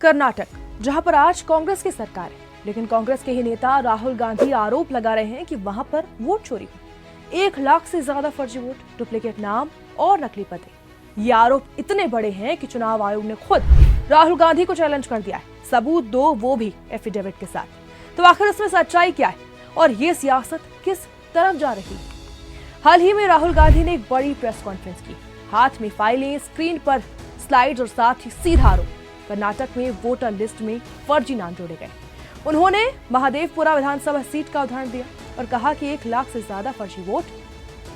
कर्नाटक, जहां पर आज कांग्रेस की सरकार है, लेकिन कांग्रेस के ही नेता राहुल गांधी आरोप लगा रहे हैं कि वहां पर वोट चोरी हुई। 1 लाख से ज्यादा फर्जी वोट, डुप्लीकेट नाम और नकली पते। ये आरोप इतने बड़े हैं कि चुनाव आयोग ने खुद राहुल गांधी को चैलेंज कर दिया है, सबूत दो, वो भी एफिडेविट के साथ। तो आखिर इसमें सच्चाई क्या है और ये सियासत किस तरफ जा रही है? हाल ही में राहुल गांधी ने एक बड़ी प्रेस कॉन्फ्रेंस की, हाथ में फाइलें, स्क्रीन पर स्लाइड्स और साथ ही सीधा आरोप, कर्नाटक में वोटर लिस्ट में फर्जी नाम जोड़े गए। उन्होंने महादेवपुरा विधानसभा सीट का उदाहरण दिया और कहा कि 1 लाख से ज्यादा फर्जी वोट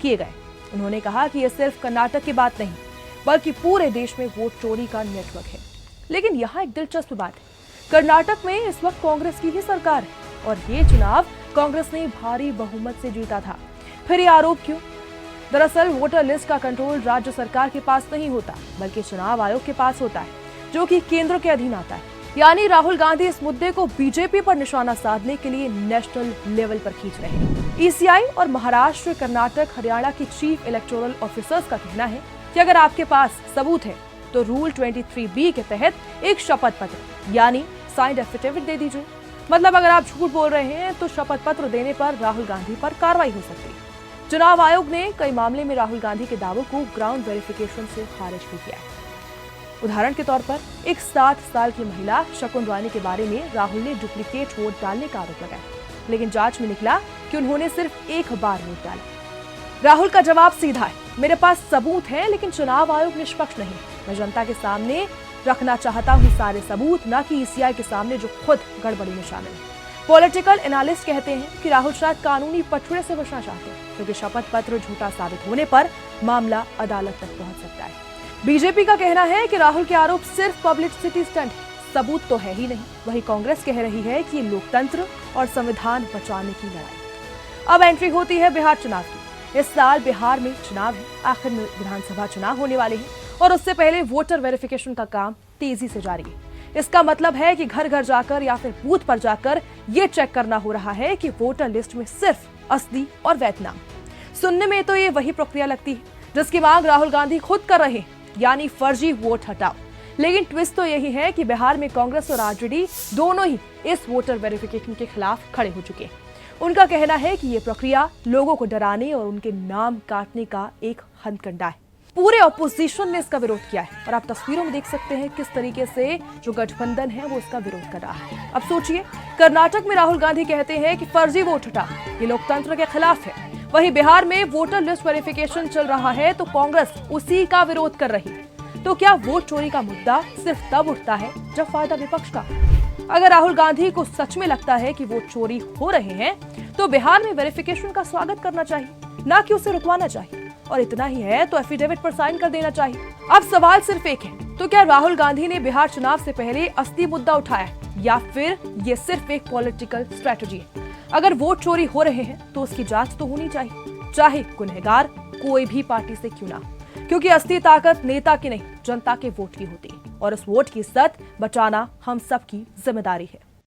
किए गए। उन्होंने कहा कि यह सिर्फ कर्नाटक की बात नहीं, बल्कि पूरे देश में वोट चोरी का नेटवर्क है। लेकिन यहाँ एक दिलचस्प बात है, कर्नाटक में इस वक्त कांग्रेस की ही सरकार है और ये चुनाव कांग्रेस ने भारी बहुमत से जीता था। फिर ये आरोप क्यों? दरअसल वोटर लिस्ट का कंट्रोल राज्य सरकार के पास नहीं होता, बल्कि चुनाव आयोग के पास होता है, जो कि केंद्र के अधीन आता है। यानी राहुल गांधी इस मुद्दे को बीजेपी पर निशाना साधने के लिए नेशनल लेवल पर खींच रहे हैं। ईसीआई और महाराष्ट्र, कर्नाटक, हरियाणा की चीफ इलेक्टोरल ऑफिसर्स का कहना है कि अगर आपके पास सबूत है तो रूल 23B के तहत एक शपथ पत्र यानी साइंड एफिडेविट दे दीजिए। मतलब अगर आप झूठ बोल रहे हैं तो शपथ पत्र देने पर राहुल गांधी पर कार्रवाई हो सकती है। चुनाव आयोग ने कई मामले में राहुल गांधी के दावों को ग्राउंड वेरिफिकेशन से खारिज भी किया है। उदाहरण के तौर पर एक 7 साल की महिला शकुन रानी के बारे में राहुल ने डुप्लीकेट वोट डालने का आरोप लगाया, लेकिन जांच में निकला कि उन्होंने सिर्फ 1 बार वोट डाला। राहुल का जवाब सीधा है, मेरे पास सबूत है, लेकिन चुनाव आयोग निष्पक्ष नहीं। मैं जनता के सामने रखना चाहता हूँ सारे सबूत, न कि ईसीआई के सामने जो खुद गड़बड़ी में शामिल है। पॉलिटिकल एनालिस्ट कहते हैं कि राहुल शायद कानूनी पटुरे से बचना चाहते हैं, क्योंकि शपथ पत्र झूठा साबित होने पर मामला अदालत तक पहुंच सकता है। बीजेपी का कहना है कि राहुल के आरोप सिर्फ पब्लिसिटी स्टंट है, सबूत तो है ही नहीं। वहीं कांग्रेस कह रही है कि ये लोकतंत्र और संविधान बचाने की लड़ाई। अब एंट्री होती है बिहार चुनाव की। इस साल बिहार में चुनाव है, आखिर में विधानसभा चुनाव होने वाले हैं और उससे पहले वोटर वेरिफिकेशन का काम तेजी से जारी है। इसका मतलब है कि घर घर जाकर या फिर बूथ पर जाकर ये चेक करना हो रहा है कि वोटर लिस्ट में सिर्फ असली और वैध नाम। सुनने में तो ये वही प्रक्रिया लगती है जिसकी मांग राहुल गांधी खुद कर रहे हैं, यानी फर्जी वोट हटाओ। लेकिन ट्विस्ट तो यही है कि बिहार में कांग्रेस और आरजेडी दोनों ही इस वोटर वेरिफिकेशन के खिलाफ खड़े हो चुके हैं। उनका कहना है कि ये प्रक्रिया लोगों को डराने और उनके नाम काटने का एक हथकंडा है। पूरे ऑपोजिशन ने इसका विरोध किया है और आप तस्वीरों में देख सकते हैं किस तरीके से जो गठबंधन है वो इसका विरोध कर रहा है। अब सोचिए, कर्नाटक में राहुल गांधी कहते हैं कि फर्जी वोट हटाओ, ये लोकतंत्र के खिलाफ है। वहीं बिहार में वोटर लिस्ट वेरिफिकेशन चल रहा है तो कांग्रेस उसी का विरोध कर रही है। तो क्या वोट चोरी का मुद्दा सिर्फ तब उठता है जब फायदा विपक्ष का? अगर राहुल गांधी को सच में लगता है कि वोट चोरी हो रहे हैं तो बिहार में वेरिफिकेशन का स्वागत करना चाहिए, ना कि उसे रुकवाना चाहिए। और इतना ही है तो एफिडेविट पर साइन कर देना चाहिए। अब सवाल सिर्फ एक है, तो क्या राहुल गांधी ने बिहार चुनाव से पहले असली मुद्दा उठाया या फिर ये सिर्फ एक पॉलिटिकल स्ट्रेटजी है? अगर वोट चोरी हो रहे हैं तो उसकी जांच तो होनी चाहिए, चाहे गुनहगार कोई भी पार्टी से क्यों ना हो, क्योंकि असली ताकत नेता की नहीं, जनता के वोट की होती है और उस वोट की इज्जत बचाना हम सबकी जिम्मेदारी है।